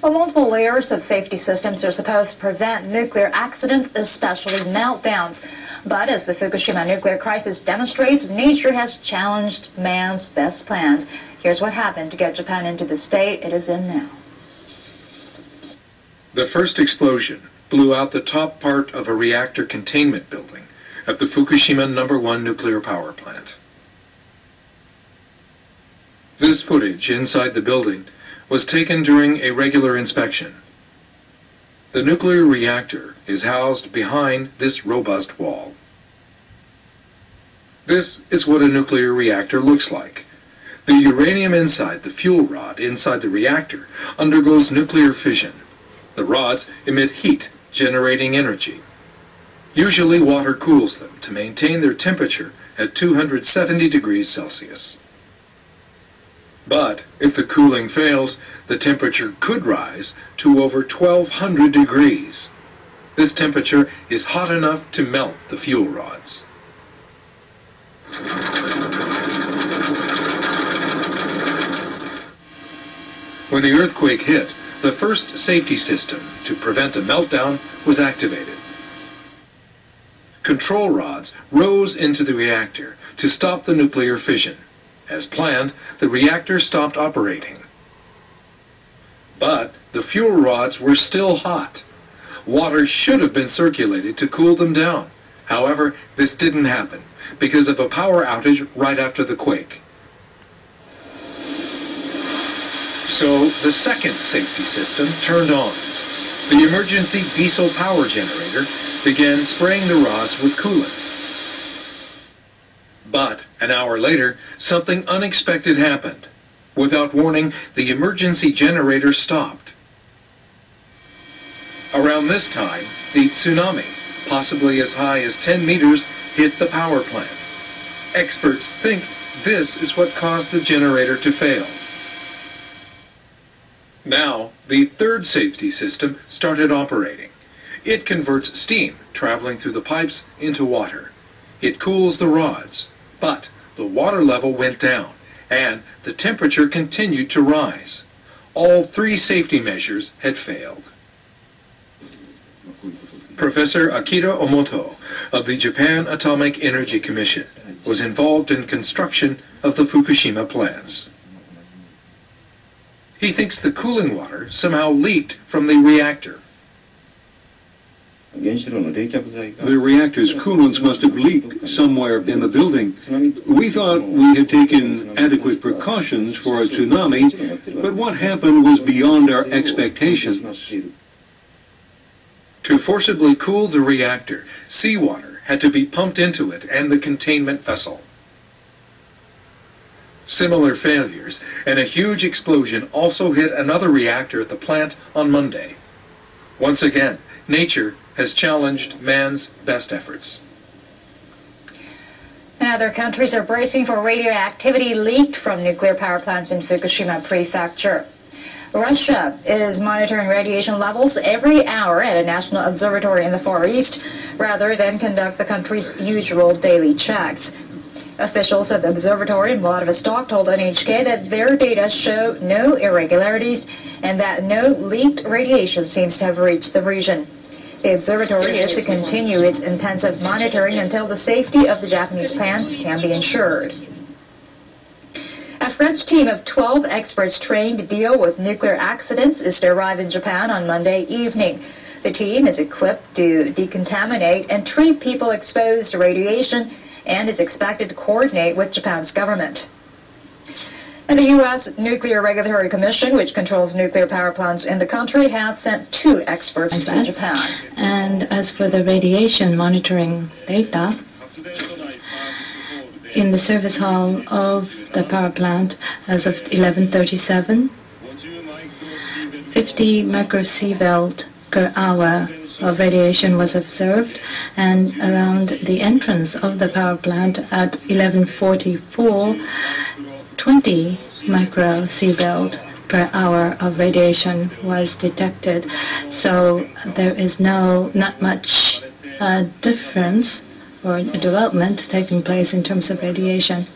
Well, multiple layers of safety systems are supposed to prevent nuclear accidents, especially meltdowns. But as the Fukushima nuclear crisis demonstrates, nature has challenged man's best plans. Here's what happened to get Japan into the state it is in now. The first explosion blew out the top part of a reactor containment building at the Fukushima No. 1 nuclear power plant. This footage inside the building was taken during a regular inspection. The nuclear reactor is housed behind this robust wall. This is what a nuclear reactor looks like. The uranium inside the fuel rod inside the reactor undergoes nuclear fission. The rods emit heat, generating energy. Usually water cools them to maintain their temperature at 270 degrees Celsius. But if the cooling fails, the temperature could rise to over 1200 degrees. This temperature is hot enough to melt the fuel rods. When the earthquake hit, the first safety system to prevent a meltdown was activated. Control rods rose into the reactor to stop the nuclear fission. As planned, the reactor stopped operating. But the fuel rods were still hot. Water should have been circulated to cool them down. However, this didn't happen because of a power outage right after the quake. So the second safety system turned on. The emergency diesel power generator began spraying the rods with coolant. But an hour later, something unexpected happened. Without warning, the emergency generator stopped. Around this time, the tsunami, possibly as high as 10 meters, hit the power plant. Experts think this is what caused the generator to fail. Now, the third safety system started operating. It converts steam traveling through the pipes into water. It cools the rods. But the water level went down, and the temperature continued to rise. All three safety measures had failed. Professor Akira Omoto of the Japan Atomic Energy Commission was involved in construction of the Fukushima plants. He thinks the cooling water somehow leaked from the reactor. The reactor's coolants must have leaked somewhere in the building. We thought we had taken adequate precautions for a tsunami, but what happened was beyond our expectations. To forcibly cool the reactor, seawater had to be pumped into it and the containment vessel. Similar failures and a huge explosion also hit another reactor at the plant on Monday. Once again, nature has challenged man's best efforts. And other countries are bracing for radioactivity leaked from nuclear power plants in Fukushima Prefecture. Russia is monitoring radiation levels every hour at a national observatory in the Far East, rather than conduct the country's usual daily checks. Officials at the observatory in Vladivostok told NHK that their data show no irregularities and that no leaked radiation seems to have reached the region. The observatory is to continue its intensive monitoring until the safety of the Japanese plants can be ensured. A French team of 12 experts trained to deal with nuclear accidents is to arrive in Japan on Monday evening. The team is equipped to decontaminate and treat people exposed to radiation and is expected to coordinate with Japan's government. And the U.S. Nuclear Regulatory Commission, which controls nuclear power plants in the country, has sent 2 experts to Japan. And as for the radiation monitoring data, in the service hall of the power plant as of 11:37, 50 microsievert per hour of radiation was observed, and around the entrance of the power plant at 11:44, 20 microsievert per hour of radiation was detected. So there is not much difference or development taking place in terms of radiation.